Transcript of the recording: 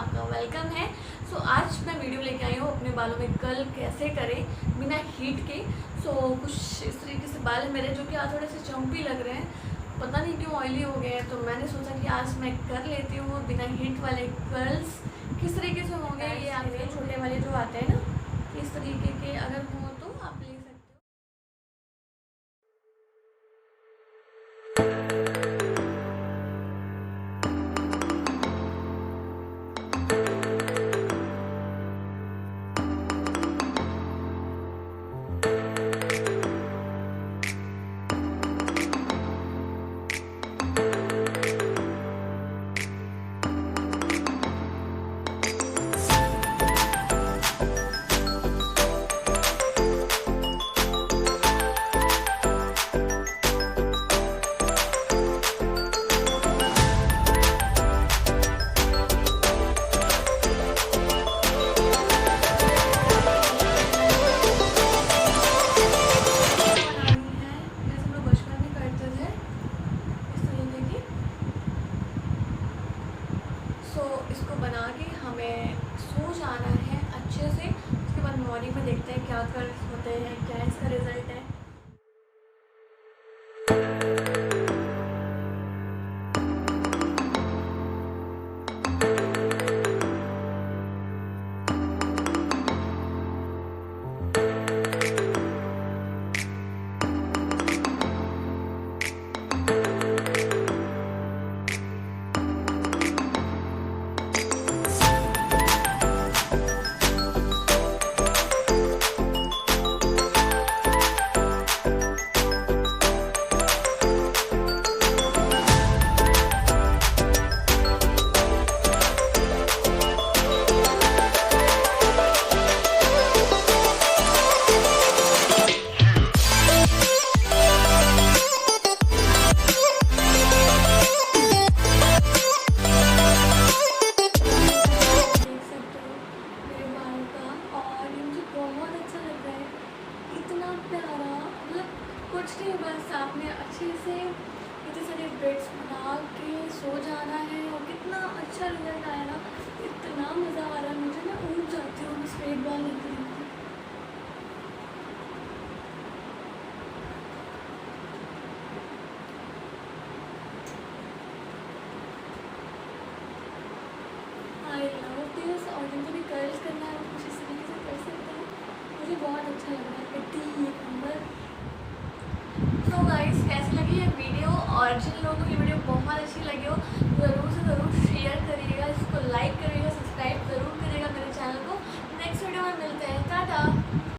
आपका वेलकम है। आज मैं वीडियो लेके आई हूँ अपने बालों में कर्ल कैसे करें बिना हीट के। कुछ इस तरीके से बाल मेरे जो कि आज थोड़े से चंपी लग रहे हैं, पता नहीं क्यों ऑयली हो गए हैं। तो मैंने सोचा कि आज मैं कर लेती हूँ बिना हीट वाले कर्ल्स। किस तरीके से होंगे ये आपके छोटे वाले जो आते हैं ना, इस तरीके के अगर हो तो आप ले सकते हो। इसको बना के हमें सो जाना है अच्छे से। उसके बाद मॉर्निंग में देखते हैं क्या कर होते हैं, क्या इसका रिजल्ट है। कुछ नहीं, बस आपने अच्छे से इतने सारे ब्रेड्स बना के सो जाना है। और कितना अच्छा रिजल्ट आया ना, इतना मज़ा आ रहा है मुझे। मैं उठ जाती हूँ स्ट्रेट बाल लेती हूँ। I love this. और जिनको भी कर्ल्स करना है वो कुछ इस तरीके से कर सकते हैं। मुझे बहुत अच्छा लग रहा है। कट्टी एक नंबर। तो गाइस, कैसी लगी ये वीडियो? और जिन लोगों को ये वीडियो बहुत अच्छी लगी हो ज़रूर से ज़रूर शेयर करिएगा, इसको लाइक करिएगा, सब्सक्राइब ज़रूर करिएगा मेरे चैनल को। नेक्स्ट वीडियो में मिलते हैं। टाटा।